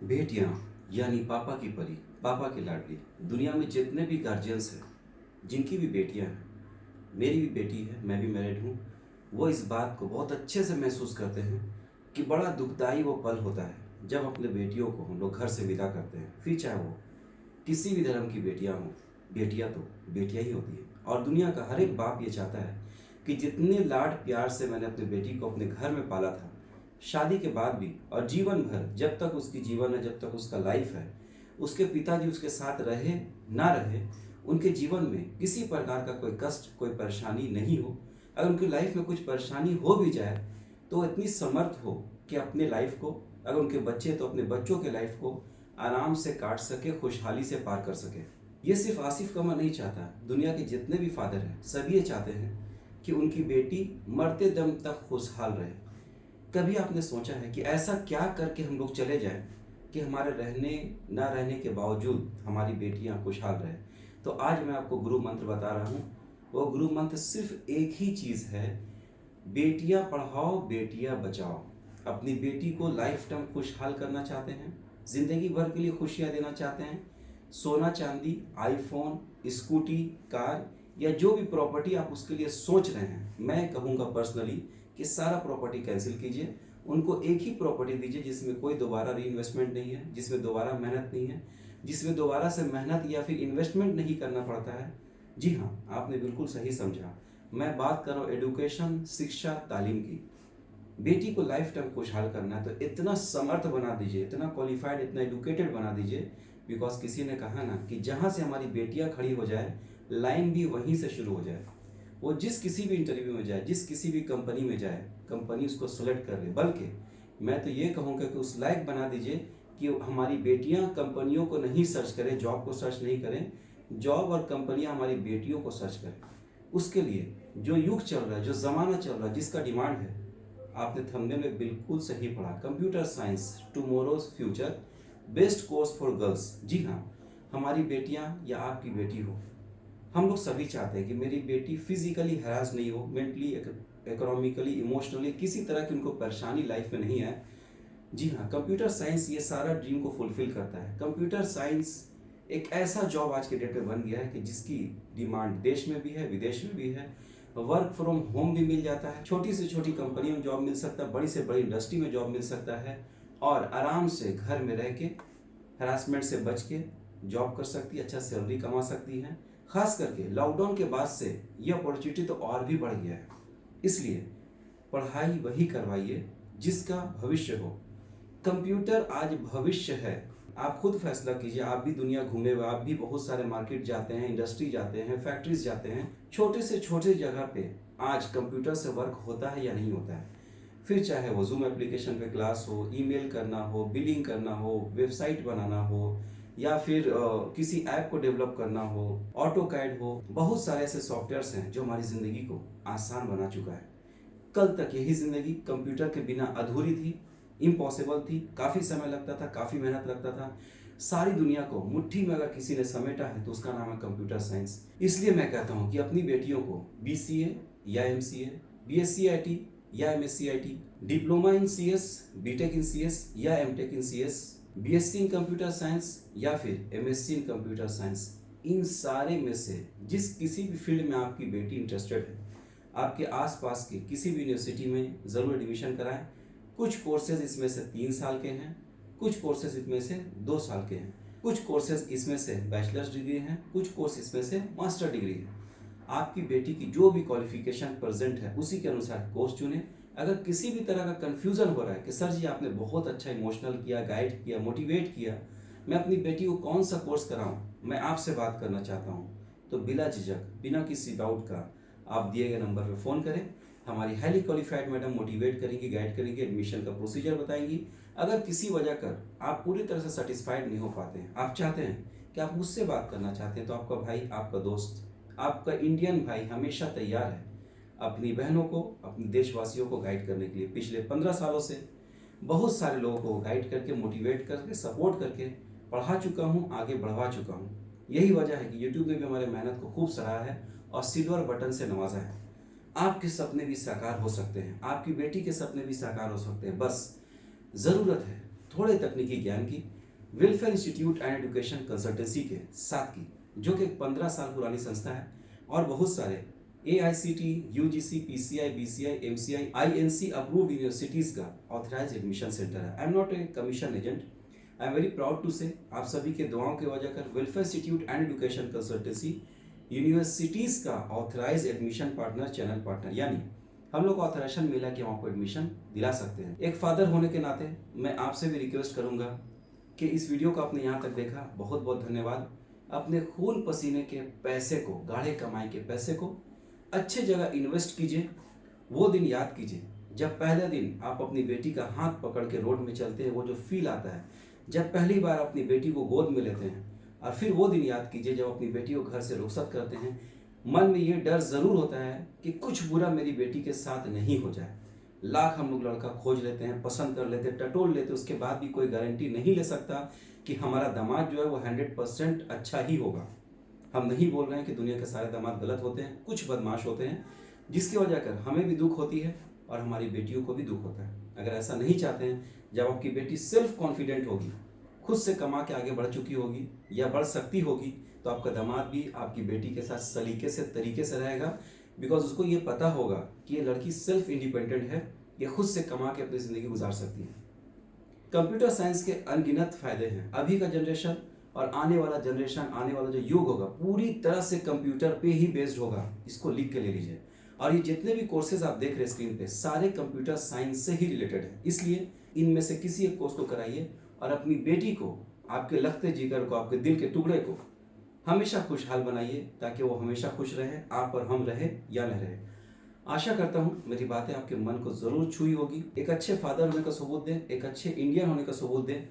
बेटियां यानी पापा की परी, पापा की लाडली। दुनिया में जितने भी गार्जियंस हैं, जिनकी भी बेटियां हैं, मेरी भी बेटी है, मैं भी मैरिड हूँ, वो इस बात को बहुत अच्छे से महसूस करते हैं कि बड़ा दुखदाई वो पल होता है जब अपने बेटियों को हम लोग घर से विदा करते हैं। फिर चाहे वो किसी भी धर्म की बेटियां हों, बेटियां तो बेटियां ही होती हैं। और दुनिया का हर एक बाप ये चाहता है कि जितने लाड प्यार से मैंने अपनी बेटी को अपने घर में पाला था, शादी के बाद भी और जीवन भर, जब तक उसकी जीवन है, जब तक उसका लाइफ है, उसके पिताजी उसके साथ रहे ना रहे, उनके जीवन में किसी प्रकार का कोई कष्ट, कोई परेशानी नहीं हो। अगर उनकी लाइफ में कुछ परेशानी हो भी जाए तो वो इतनी समर्थ हो कि अपने लाइफ को, अगर उनके बच्चे तो अपने बच्चों के लाइफ को आराम से काट सके, खुशहाली से पार कर सके। ये सिर्फ आसिफ कमर नहीं चाहता, दुनिया के जितने भी फादर हैं सभी ये चाहते हैं कि उनकी बेटी मरते दम तक खुशहाल रहे। कभी आपने सोचा है कि ऐसा क्या करके हम लोग चले जाएं कि हमारे रहने ना रहने के बावजूद हमारी बेटियां खुशहाल रहे? तो आज मैं आपको गुरु मंत्र बता रहा हूँ। वो गुरु मंत्र सिर्फ एक ही चीज़ है, बेटियां पढ़ाओ, बेटियां बचाओ। अपनी बेटी को लाइफ टाइम खुशहाल करना चाहते हैं, ज़िंदगी भर के लिए खुशियाँ देना चाहते हैं, सोना चांदी, आईफोन, स्कूटी, कार या जो भी प्रॉपर्टी आप उसके लिए सोच रहे हैं, मैं कहूँगा पर्सनली कि सारा प्रॉपर्टी कैंसिल कीजिए। उनको एक ही प्रॉपर्टी दीजिए जिसमें कोई दोबारा री इन्वेस्टमेंट नहीं है, जिसमें दोबारा मेहनत नहीं है, जिसमें दोबारा से मेहनत या फिर इन्वेस्टमेंट नहीं करना पड़ता है। जी हाँ, आपने बिल्कुल सही समझा। मैं बात कर रहा हूँ एडुकेशन, शिक्षा, तालीम की। बेटी को लाइफ टाइम खुशहाल करना है तो इतना समर्थ बना दीजिए, इतना क्वालिफाइड, इतना एडुकेटेड बना दीजिए। बिकॉज किसी ने कहा ना कि जहाँ से हमारी बेटियाँ खड़ी हो जाए, लाइन भी वहीं से शुरू हो जाए। वो जिस किसी भी इंटरव्यू में जाए, जिस किसी भी कंपनी में जाए, कंपनी उसको सेलेक्ट कर ले। बल्कि मैं तो ये कहूँगा कि उस लायक बना दीजिए कि हमारी बेटियां कंपनियों को नहीं सर्च करें, जॉब को सर्च नहीं करें, जॉब और कंपनियां हमारी बेटियों को सर्च करें। उसके लिए जो युग चल रहा है, जो ज़माना चल रहा है, जिसका डिमांड है, आपने थंबनेल में बिल्कुल सही पढ़ा, computer science tomorrow's future, best course for girls. जी हाँ, हमारी बेटियां या आपकी बेटी हो, हम लोग सभी चाहते हैं कि मेरी बेटी फिजिकली हरास नहीं हो, मेंटली, इकोनॉमिकली, इमोशनली किसी तरह की उनको परेशानी लाइफ में नहीं है। जी हाँ, कंप्यूटर साइंस ये सारा ड्रीम को फुलफिल करता है। कंप्यूटर साइंस एक ऐसा जॉब आज के डेट में बन गया है कि जिसकी डिमांड देश में भी है, विदेश में भी है। वर्क फ्रॉम होम भी मिल जाता है, छोटी से छोटी कंपनी में जॉब मिल सकता है, बड़ी से बड़ी इंडस्ट्री में जॉब मिल सकता है, और आराम से घर में रह के हरासमेंट से बच के जॉब कर सकती है, अच्छा सैलरी कमा सकती है। खास करके लॉकडाउन के बाद से ये अपॉर्चुनिटी तो और भी बढ़ गया है। इसलिए पढ़ाई वही करवाइए जिसका भविष्य हो। कंप्यूटर आज भविष्य है। आप खुद फैसला कीजिए। आप भी दुनिया घूमे हुए, आप भी बहुत सारे मार्केट जाते हैं, इंडस्ट्री जाते हैं, फैक्ट्रीज जाते हैं, छोटे से छोटे जगह पे आज कंप्यूटर से वर्क होता है या नहीं होता है। फिर चाहे वो जूम एप्लीकेशन पे क्लास हो, ईमेल करना हो, बिलिंग करना हो, वेबसाइट बनाना हो, या फिर किसी ऐप को डेवलप करना हो, ऑटो कैड हो, बहुत सारे ऐसे सॉफ्टवेयर्स हैं जो हमारी ज़िंदगी को आसान बना चुका है। कल तक यही ज़िंदगी कंप्यूटर के बिना अधूरी थी, इम्पॉसिबल थी, काफ़ी समय लगता था, काफ़ी मेहनत लगता था। सारी दुनिया को मुट्ठी में अगर किसी ने समेटा है तो उसका नाम है कंप्यूटर साइंस। इसलिए मैं कहता हूँ कि अपनी बेटियों को BCA या MCA, BSc IT या MSc IT, diploma in CS, BTech in CS या MTech इन CS, BSc इन कंप्यूटर साइंस या फिर MSc इन कंप्यूटर साइंस, इन सारे में से जिस किसी भी फील्ड में आपकी बेटी इंटरेस्टेड है, आपके आसपास के किसी भी यूनिवर्सिटी में ज़रूर एडमिशन कराएं। कुछ कोर्सेज इसमें से 3 साल के हैं, कुछ कोर्सेज इसमें से 2 साल के हैं, कुछ कोर्सेज इसमें से बैचलर्स डिग्री हैं, कुछ कोर्स इसमें से मास्टर डिग्री है। आपकी बेटी की जो भी क्वालिफिकेशन प्रेजेंट है उसी के अनुसार कोर्स चुनें। अगर किसी भी तरह का कन्फ्यूज़न हो रहा है कि सर जी आपने बहुत अच्छा इमोशनल किया, गाइड किया, मोटिवेट किया, मैं अपनी बेटी को कौन सा कोर्स कराऊं, मैं आपसे बात करना चाहता हूं, तो बिला झिझक, बिना किसी डाउट का आप दिए गए नंबर पर फ़ोन करें। हमारी हाईली क्वालिफाइड मैडम मोटिवेट करेंगी, गाइड करेंगी, एडमिशन का प्रोसीजर बताएंगी। अगर किसी वजह कर आप पूरी तरह से सेटिस्फाइड नहीं हो पाते हैं, आप चाहते हैं कि आप मुझसे बात करना चाहते हैं, तो आपका भाई, आपका दोस्त, आपका इंडियन भाई हमेशा तैयार है अपनी बहनों को, अपने देशवासियों को गाइड करने के लिए। पिछले 15 सालों से बहुत सारे लोगों को गाइड करके, मोटिवेट करके, सपोर्ट करके पढ़ा चुका हूँ, आगे बढ़वा चुका हूँ। यही वजह है कि यूट्यूब ने भी हमारे मेहनत को खूब सराहा है और सिल्वर बटन से नवाजा है। आपके सपने भी साकार हो सकते हैं, आपकी बेटी के सपने भी साकार हो सकते हैं। बस ज़रूरत है थोड़े तकनीकी ज्ञान की welfare institute and education consultancy के साथ की, जो कि 15 साल पुरानी संस्था है और बहुत सारे AICTE, UGC, PCI, BCI, MCI, INC approved universities का ऑथराइज एडमिशन सेंटर है। I am not a commission agent, I am very proud to say आप सभी के दुआओं की वजह कर welfare institute and education consultancy universities का authorise admission partner, channel partner, यानी हम लोग ऑथराइजेशन मिला कि हम आपको एडमिशन दिला सकते हैं। एक फादर होने के नाते मैं आपसे भी रिक्वेस्ट करूंगा कि इस वीडियो को आपने यहाँ तक देखा, बहुत बहुत धन्यवाद। अपने खून पसीने के पैसे को, गाढ़े कमाई के पैसे को अच्छे जगह इन्वेस्ट कीजिए। वो दिन याद कीजिए जब पहले दिन आप अपनी बेटी का हाथ पकड़ के रोड में चलते हैं, वो जो फील आता है जब पहली बार अपनी बेटी को गोद में लेते हैं, और फिर वो दिन याद कीजिए जब अपनी बेटी को घर से रुखसत करते हैं। मन में ये डर ज़रूर होता है कि कुछ बुरा मेरी बेटी के साथ नहीं हो जाए। लाख हम लोग लड़का खोज लेते हैं, पसंद कर लेते हैं, टटोल लेते हैं, उसके बाद भी कोई गारंटी नहीं ले सकता कि हमारा दामाद जो है वो 100% अच्छा ही होगा। हम नहीं बोल रहे हैं कि दुनिया के सारे दामाद गलत होते हैं, कुछ बदमाश होते हैं, जिसकी वजह कर हमें भी दुख होती है और हमारी बेटियों को भी दुख होता है। अगर ऐसा नहीं चाहते हैं, जब आपकी बेटी सेल्फ कॉन्फिडेंट होगी, खुद से कमा के आगे बढ़ चुकी होगी या बढ़ सकती होगी, तो आपका दामाद भी आपकी बेटी के साथ सलीके से, तरीके से रहेगा, बिकॉज उसको ये पता होगा कि ये लड़की सेल्फ इंडिपेंडेंट है, ये खुद से कमा के अपनी ज़िंदगी गुजार सकती है। कंप्यूटर साइंस के अनगिनत फायदे हैं। अभी का जनरेशन और आने वाला जनरेशन, आने वाला जो युग होगा, पूरी तरह से कंप्यूटर पे ही बेस्ड होगा। इसको लिख के ले लीजिए। और ये जितने भी कोर्सेज आप देख रहे हैं स्क्रीन पे, सारे कंप्यूटर साइंस से ही रिलेटेड है। इसलिए इनमें से किसी एक कोर्स को कराइए और अपनी बेटी को, आपके लखते जिगर को, आपके दिल के टुकड़े को हमेशा खुशहाल बनाइए, ताकि वो हमेशा खुश रहे, आप और हम रहे या न रहे। आशा करता हूँ मेरी बातें आपके मन को ज़रूर छुई होगी। एक अच्छे फादर होने का सबूत दें, एक अच्छे इंडियन होने का सबूत दें।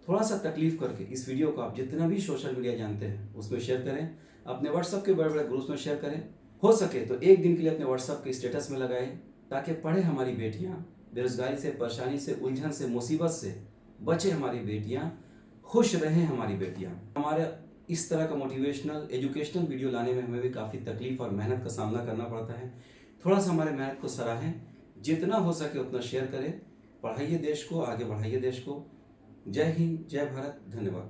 थोड़ा सा तकलीफ करके इस वीडियो को आप जितना भी सोशल मीडिया जानते हैं उसमें शेयर करें, अपने व्हाट्सअप के बड़े बड़े ग्रुप्स में शेयर करें। हो सके तो एक दिन के लिए अपने व्हाट्सअप के स्टेटस में लगाएं, ताकि पढ़े हमारी बेटियाँ, बेरोजगारी से, परेशानी से, उलझन से, मुसीबत से बचे हमारी बेटियाँ, खुश रहें हमारी बेटियाँ। हमारे इस तरह का मोटिवेशनल, एजुकेशनल वीडियो लाने में हमें भी काफ़ी तकलीफ और मेहनत का सामना करना पड़ता है। थोड़ा सा हमारे मेहनत को सराहें, जितना हो सके उतना शेयर करें, पढ़ाइए देश को, आगे बढ़ाइए देश को। जय हिंद, जय भारत, धन्यवाद।